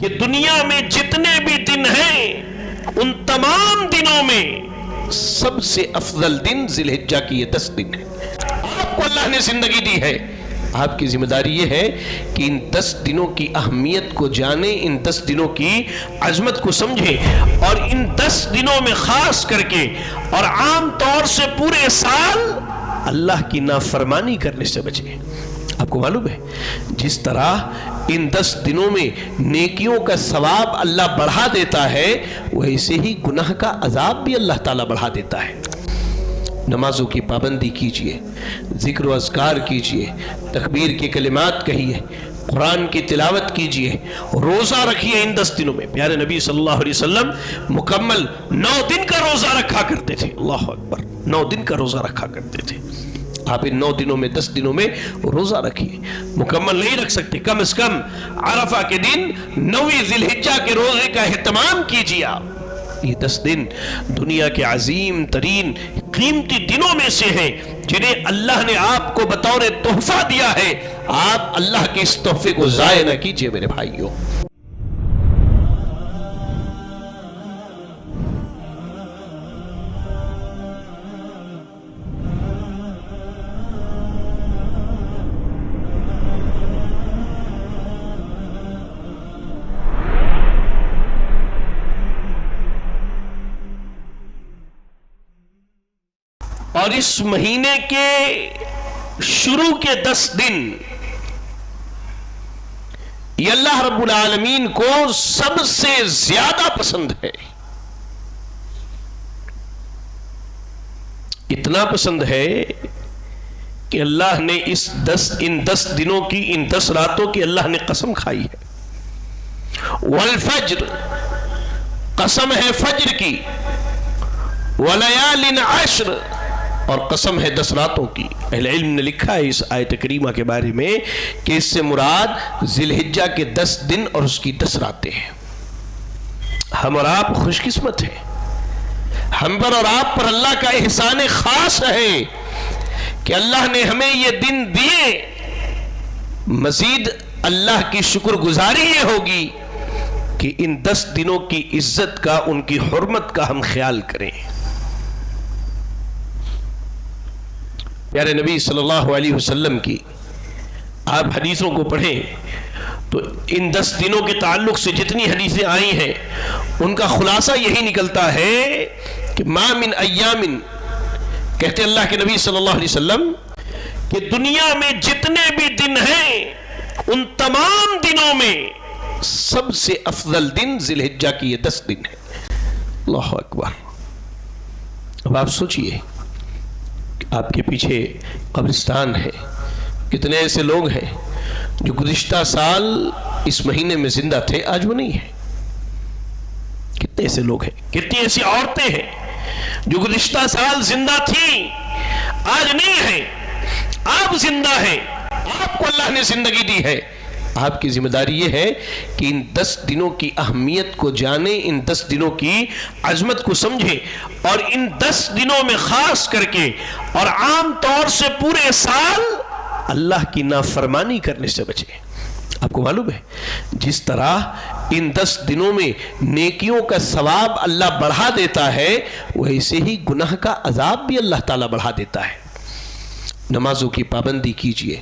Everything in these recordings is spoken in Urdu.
کہ دنیا میں جتنے بھی دن ہیں ان تمام دنوں میں سب سے افضل دن ذی الحجہ کی یہ 10 دن ہے. آپ کو اللہ نے زندگی دی ہے، آپ کی ذمہ داری یہ ہے کہ ان 10 دنوں کی اہمیت کو جانیں، ان 10 دنوں کی عظمت کو سمجھیں، اور ان 10 دنوں میں خاص کر کے اور عام طور سے پورے سال اللہ کی نافرمانی کرنے سے بچیں. آپ کو معلوم ہے جس طرح ان 10 دنوں میں نیکیوں کا ثواب اللہ بڑھا دیتا ہے، ویسے ہی گناہ کا عذاب بھی اللہ تعالیٰ بڑھا دیتا ہے. نمازوں کی پابندی کیجئے، ذکر و اذکار کیجئے، تکبیر کے کلمات کہیے، قرآن کی تلاوت کیجئے، روزہ رکھیے ان 10 دنوں میں. پیارے نبی صلی اللہ علیہ وسلم مکمل 9 دن کا روزہ رکھا کرتے تھے. اللہ اکبر، 9 دن کا روزہ رکھا کرتے تھے. آپ ان 9 دنوں میں 10 دنوں میں روزہ رکھیے. مکمل نہیں رکھ سکتے، کم از کم عرفہ کے دن 9ویں ذی الحجہ کے روزے کا اہتمام کیجیے. آپ یہ 10 دن دنیا کے عظیم ترین قیمتی دنوں میں سے ہیں جنہیں اللہ نے آپ کو بطور تحفہ دیا ہے. آپ اللہ کے اس تحفے کو ضائع نہ کیجیے میرے بھائیوں. اور اس مہینے کے شروع کے 10 دن یہ اللہ رب العالمین کو سب سے زیادہ پسند ہے. اتنا پسند ہے کہ اللہ نے ان 10 دنوں کی، ان 10 راتوں کی اللہ نے قسم کھائی ہے. والفجر، قسم ہے فجر کی، ولیال عشر، اور قسم ہے 10 راتوں کی. اہل علم نے لکھا ہے اس آیت کریمہ کے بارے میں کہ اس سے مراد ذی الحجہ کے 10 دن اور اس کی 10 راتیں ہیں. ہم اور آپ خوش قسمت ہیں، ہم پر اور آپ پر اللہ کا احسان خاص ہے کہ اللہ نے ہمیں یہ دن دیے. مزید اللہ کی شکر گزاری یہ ہوگی کہ ان 10 دنوں کی عزت کا، ان کی حرمت کا ہم خیال کریں. پیارے نبی صلی اللہ علیہ وسلم کی آپ حدیثوں کو پڑھیں تو ان 10 دنوں کے تعلق سے جتنی حدیثیں آئی ہیں ان کا خلاصہ یہی نکلتا ہے کہ ما من ایام، کہتے اللہ کے نبی صلی اللہ علیہ وسلم کہ دنیا میں جتنے بھی دن ہیں ان تمام دنوں میں سب سے افضل دن ذی الحجہ کی یہ 10 دن ہے. اللہ اکبر. اب آپ سوچئے آپ کے پیچھے قبرستان ہے، کتنے ایسے لوگ ہیں جو گزشتہ سال اس مہینے میں زندہ تھے، آج وہ نہیں ہیں. کتنے ایسے لوگ ہیں، کتنی ایسی عورتیں ہیں جو گزشتہ سال زندہ تھیں، آج نہیں ہیں. آپ زندہ ہیں، آپ کو اللہ نے زندگی دی ہے. آپ کی ذمہ داری یہ ہے کہ ان 10 دنوں کی اہمیت کو جانیں، ان 10 دنوں کی عظمت کو سمجھیں، اور ان 10 دنوں میں خاص کر کے اور عام طور سے پورے سال اللہ کی نافرمانی کرنے سے بچیں. آپ کو معلوم ہے جس طرح ان 10 دنوں میں نیکیوں کا ثواب اللہ بڑھا دیتا ہے، ویسے ہی گناہ کا عذاب بھی اللہ تعالیٰ بڑھا دیتا ہے. نمازوں کی پابندی کیجئے،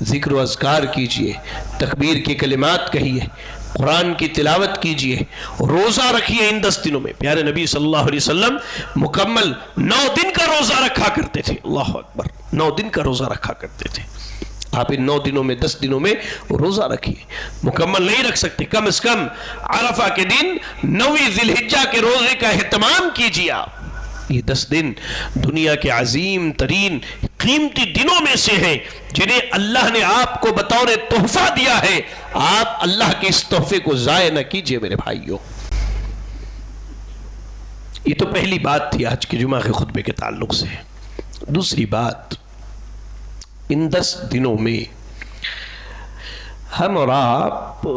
ذکر و اذکار کیجئے، تکبیر کے کلمات کہیے، قرآن کی تلاوت کیجئے، روزہ رکھیے ان 10 دنوں میں. پیارے نبی صلی اللہ علیہ وسلم مکمل 9 دن کا روزہ رکھا کرتے تھے. اللہ اکبر، 9 دن کا روزہ رکھا کرتے تھے. آپ ان 9 دنوں میں 10 دنوں میں روزہ رکھیے. مکمل نہیں رکھ سکتے، کم از کم عرفہ کے دن 9ویں ذی الحجہ کے روزے کا اہتمام کیجئے. آپ یہ 10 دن دنیا کے عظیم ترین قیمتی دنوں میں سے ہیں جنہیں اللہ نے آپ کو بطور تحفہ دیا ہے. آپ اللہ کے اس تحفے کو ضائع نہ کیجئے میرے بھائیوں. یہ تو پہلی بات تھی آج کے جمعہ کے خطبے کے تعلق سے. دوسری بات، ان 10 دنوں میں ہم اور آپ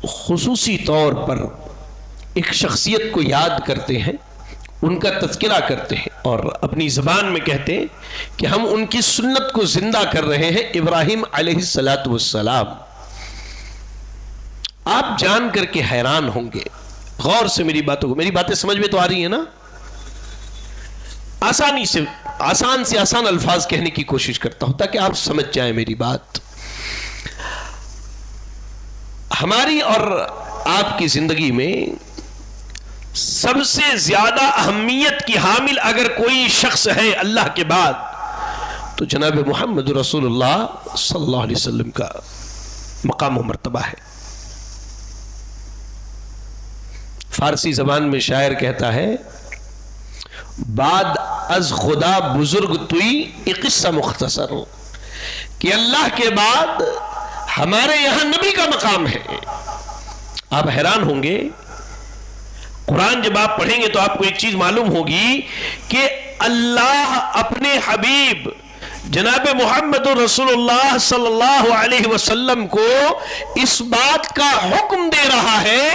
خصوصی طور پر ایک شخصیت کو یاد کرتے ہیں، ان کا تذکرہ کرتے ہیں، اور اپنی زبان میں کہتے ہیں کہ ہم ان کی سنت کو زندہ کر رہے ہیں. ابراہیم علیہ السلام. آپ جان کر کے حیران ہوں گے. غور سے میری باتیں سمجھ میں تو آ رہی ہیں نا؟ آسان سے آسان الفاظ کہنے کی کوشش کرتا ہوں تاکہ آپ سمجھ جائیں میری بات. ہماری اور آپ کی زندگی میں سب سے زیادہ اہمیت کی حامل اگر کوئی شخص ہے اللہ کے بعد تو جناب محمد رسول اللہ صلی اللہ علیہ وسلم کا مقام و مرتبہ ہے. فارسی زبان میں شاعر کہتا ہے بعد از خدا بزرگ توئی ایک قصہ مختصر ہو کہ اللہ کے بعد ہمارے یہاں نبی کا مقام ہے. آپ حیران ہوں گے قرآن جب آپ پڑھیں گے تو آپ کو ایک چیز معلوم ہوگی کہ اللہ اپنے حبیب جناب محمد رسول اللہ صلی اللہ علیہ وسلم کو اس بات کا حکم دے رہا ہے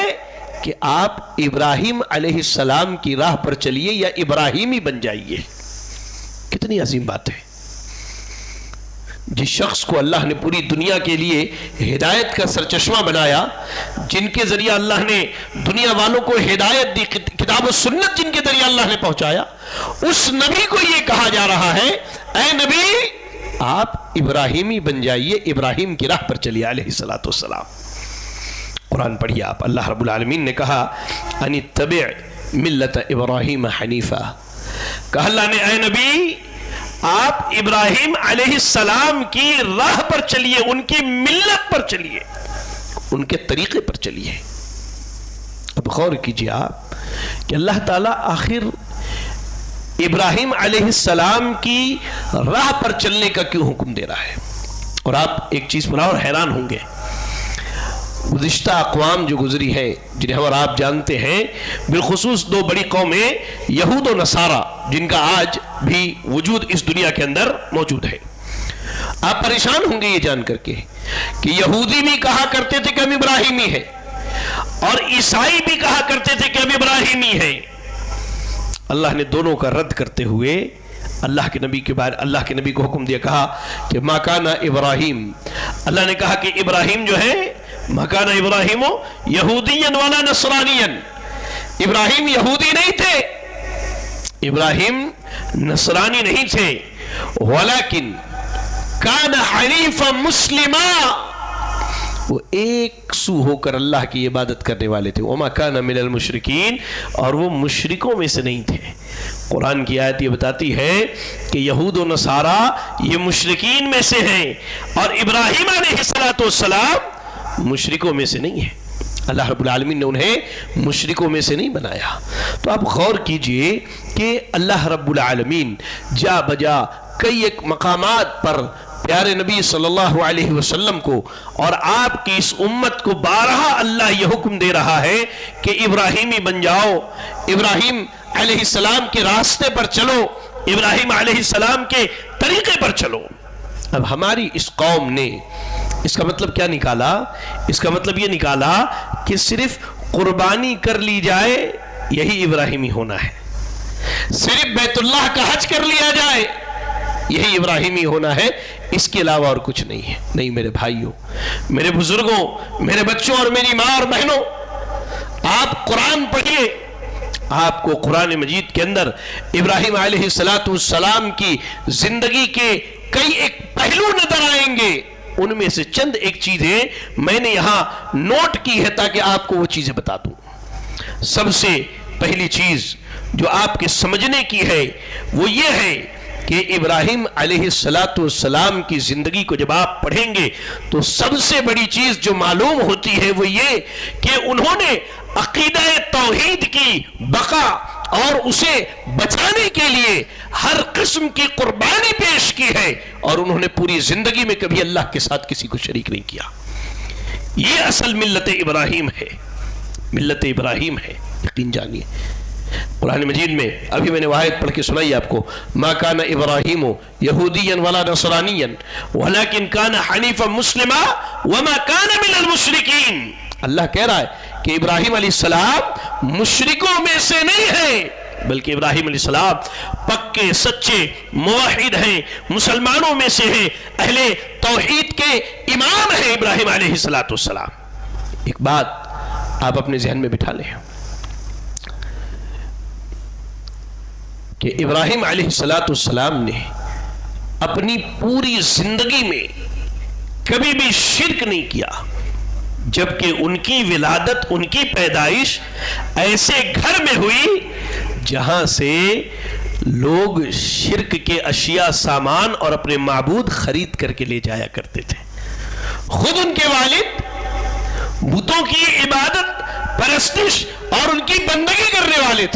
کہ آپ ابراہیم علیہ السلام کی راہ پر چلیے یا ابراہیمی بن جائیے. کتنی عظیم بات ہے. جس شخص کو اللہ نے پوری دنیا کے لیے ہدایت کا سرچشمہ بنایا، جن کے ذریعہ اللہ نے دنیا والوں کو ہدایت دی، کتاب و سنت جن کے ذریعہ اللہ نے پہنچایا، اس نبی کو یہ کہا جا رہا ہے اے نبی آپ ابراہیمی بن جائیے، ابراہیم کی راہ پر چلیے علیہ السلام. قرآن پڑھیے آپ. اللہ رب العالمین نے کہا ان اتبع ملت ابراہیم حنیفہ. کہا اللہ نے اے نبی آپ ابراہیم علیہ السلام کی راہ پر چلیے، ان کی ملت پر چلیے، ان کے طریقے پر چلیے. اب غور کیجئے آپ کہ اللہ تعالیٰ آخر ابراہیم علیہ السلام کی راہ پر چلنے کا کیوں حکم دے رہا ہے. اور آپ ایک چیز پر اور حیران ہوں گے، گزشتہ اقوام جو گزری ہیں جنہیں ہم اور آپ جانتے ہیں، بالخصوص دو بڑی قومیں یہود و نصارہ جن کا آج بھی وجود اس دنیا کے اندر موجود ہے. آپ پریشان ہوں گے یہ جان کر کے کہ یہودی بھی کہا کرتے تھے کہ ہم ابراہیمی ہیں اور عیسائی بھی کہا کرتے تھے کہ ہم ابراہیمی ہیں. اللہ نے دونوں کا رد کرتے ہوئے اللہ کے نبی کو حکم دیا، کہا کہ ما کان ابراہیم، اللہ نے کہا کہ ابراہیم جو ہے ما کان ابراہیم یہودیا ولا نصرانیا، ابراہیم یہودی نہیں تھے، ابراہیم نصرانی نہیں تھے، ولیکن کان حنیفا مسلما، وہ ایک سو ہو کر اللہ کی عبادت کرنے والے تھے. وما کان من المشرکین، اور وہ مشرکوں میں سے نہیں تھے. قرآن کی آیت یہ بتاتی ہے کہ یہود و نصارہ یہ مشرکین میں سے ہیں اور ابراہیم علیہ السلام مشرکوں میں سے نہیں ہے. اللہ رب العالمین نے انہیں مشرکوں میں سے نہیں بنایا. تو آپ غور کیجئے کہ اللہ رب العالمین جا بجا کئی ایک مقامات پر پیارے نبی صلی اللہ علیہ وسلم کو اور آپ کی اس امت کو بارہا اللہ یہ حکم دے رہا ہے کہ ابراہیمی بن جاؤ، ابراہیم علیہ السلام کے راستے پر چلو، ابراہیم علیہ السلام کے طریقے پر چلو. اب ہماری اس قوم نے اس کا مطلب کیا نکالا؟ اس کا مطلب یہ نکالا کہ صرف قربانی کر لی جائے یہی ابراہیمی ہونا ہے، صرف بیت اللہ کا حج کر لیا جائے یہی ابراہیمی ہونا ہے، اس کے علاوہ اور کچھ نہیں ہے. نہیں میرے بھائیوں، میرے بزرگوں، میرے بچوں اور میری ماں اور بہنوں، آپ قرآن پڑھیے، آپ کو قرآن مجید کے اندر ابراہیم علیہ السلام کی زندگی کے کئی ایک پہلو نظر آئیں گے. ان میں سے چند ایک چیزیں میں نے یہاں نوٹ کی ہے تاکہ آپ کو وہ چیزیں بتا دوں. سب سے پہلی چیز جو آپ کے سمجھنے کی ہے وہ یہ ہے کہ ابراہیم علیہ السلام کی زندگی کو جب آپ پڑھیں گے تو سب سے بڑی چیز جو معلوم ہوتی ہے وہ یہ کہ انہوں نے عقیدہ توحید کی بقا اور اسے بچانے کے لیے ہر قسم کی قربانی پیش کی ہے، اور انہوں نے پوری زندگی میں کبھی اللہ کے ساتھ کسی کو شریک نہیں کیا. یہ اصل ملت ابراہیم ہے، ملت ابراہیم ہے، یقین جانیے. قرآن مجید میں ابھی میں نے آیت پڑھ کے سنائی آپ کو، ما کان ابراہیم یہودیا ولا نصرانیا ولکن کان حنیفا مسلما وما کان من المشرکین. اللہ کہہ رہا ہے کہ ابراہیم علیہ السلام مشرکوں میں سے نہیں ہے، بلکہ ابراہیم علیہ السلام پکے سچے موحد ہیں، مسلمانوں میں سے ہیں، اہل توحید کے امام ہیں ابراہیم علیہ السلام. ایک بات آپ اپنے ذہن میں بٹھا لیں کہ ابراہیم علیہ السلام نے اپنی پوری زندگی میں کبھی بھی شرک نہیں کیا، جبکہ ان کی ولادت، ان کی پیدائش ایسے گھر میں ہوئی جہاں سے لوگ شرک کے اشیاء، سامان اور اپنے معبود خرید کر کے لے جایا کرتے تھے۔ خود ان کے والد بتوں کی عبادت، پرستش اور ان کی بندگی کرنے والے تھے۔